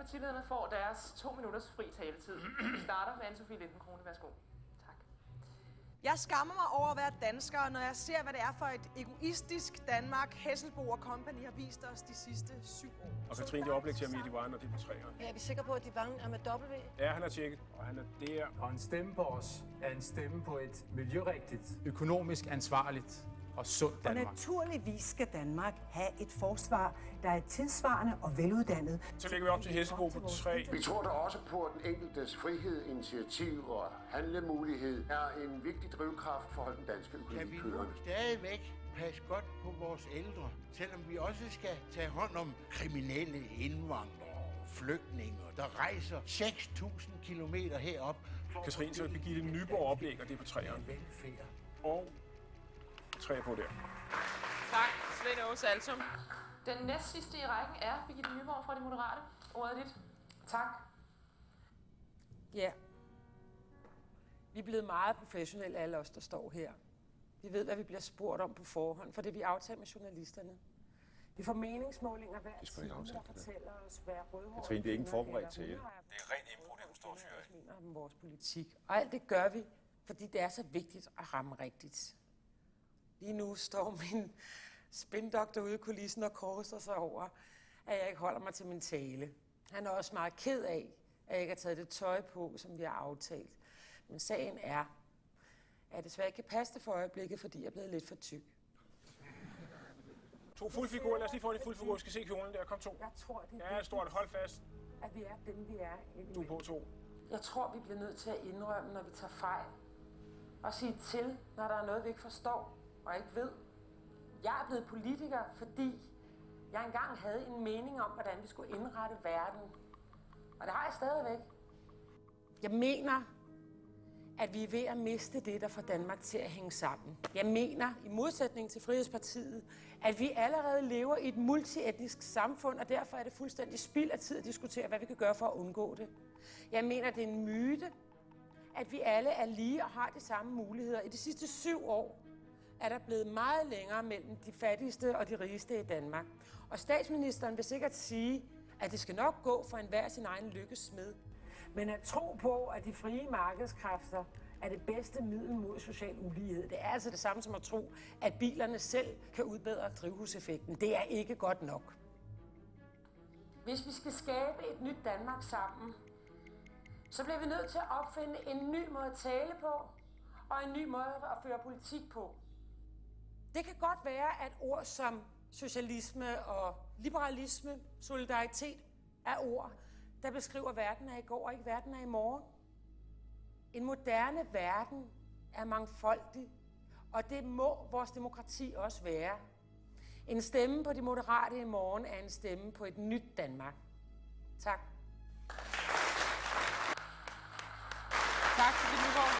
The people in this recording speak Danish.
partilederne får deres 2 minutters fri taletid. Vi starter med Anne-Sophie Lindenkrone. Værsgo. Tak. Jeg skammer mig over at være dansker, når jeg ser, hvad det er for et egoistisk Danmark, Hesselbo og Company har vist os de sidste 7 år. Og Katrine, det oplæg til Amie Divine, og det er på 3'eren. Ja, er vi sikre på, at Divine er med W? Ja, han er tjekket, og han er der. Og en stemme på os er en stemme på et miljørigtigt, økonomisk ansvarligt og sundt Danmark. Og naturligvis skal Danmark have et forsvar, der er tidssvarende og veluddannet. Så lægger vi op til Hesselbo på 3. Vi tror da også på, at den enkeltes frihed, initiativ og handlemulighed er en vigtig drivkraft for at holde den danske økonomi kørende. Kan vi nu stadigvæk passe godt på vores ældre, selvom vi også skal tage hånd om kriminelle indvandrere og flygtninge, der rejser 6.000 kilometer herop. Katrine, så Birgitte Nyborg oplæg, og det er på 3'eren. Velfærd. Og 3 på der. Tak, Svend Åge Saltum. Den næstsidste i rækken er Birgitte Nyborg fra De Moderate. Ordet er dit. Tak. Ja. Vi er blevet meget professionelle, alle os, der står her. Vi ved, hvad vi bliver spurgt om på forhånd, for det vi aftalt med journalisterne. Vi får meningsmålinger hver time, der fortæller os, hvad rødhåret... Katrine, det er ikke forberedt til det. Det er rent impro, det hun står og fyrer mener om vores politik. Og alt det gør vi, fordi det er så vigtigt at ramme rigtigt. Lige nu står min spindoktor ude i kulissen og korser sig over, at jeg ikke holder mig til min tale. Han er også meget ked af, at jeg ikke har taget det tøj på, som vi har aftalt. Men sagen er, at jeg desværre ikke kan passe det for øjeblikket, fordi jeg er blevet lidt for tyk. 2 fuldfigurer. Lad os lige få en fuldfigur. Vi skal se kjolen der. Kom 2. Jeg tror, det er stort. Hold fast. At vi er dem, vi er. Du på 2. Jeg tror, vi bliver nødt til at indrømme, når vi tager fejl. Og sige til, når der er noget, vi ikke forstår og ikke ved. Jeg er blevet politiker, fordi jeg engang havde en mening om, hvordan vi skulle indrette verden. Og det har jeg stadigvæk. Jeg mener, at vi er ved at miste det, der får Danmark til at hænge sammen. Jeg mener, i modsætning til Frihedspartiet, at vi allerede lever i et multietnisk samfund, og derfor er det fuldstændig spild af tid at diskutere, hvad vi kan gøre for at undgå det. Jeg mener, det er en myte, at vi alle er lige og har de samme muligheder. I de sidste 7 år er der blevet meget længere mellem de fattigste og de rigeste i Danmark. Og statsministeren vil sikkert sige, at det skal nok gå for enhver sin egen lykkesmed. Men at tro på, at de frie markedskræfter er det bedste middel mod social ulighed, det er altså det samme som at tro, at bilerne selv kan udbedre drivhuseffekten. Det er ikke godt nok. Hvis vi skal skabe et nyt Danmark sammen, så bliver vi nødt til at opfinde en ny måde at tale på, og en ny måde at føre politik på. Det kan godt være, at ord som socialisme og liberalisme, solidaritet er ord, der beskriver verden af i går og ikke verden af i morgen. En moderne verden er mangfoldig, og det må vores demokrati også være. En stemme på De Moderate i morgen er en stemme på et nyt Danmark. Tak. Tak til Birgitte Nyborg.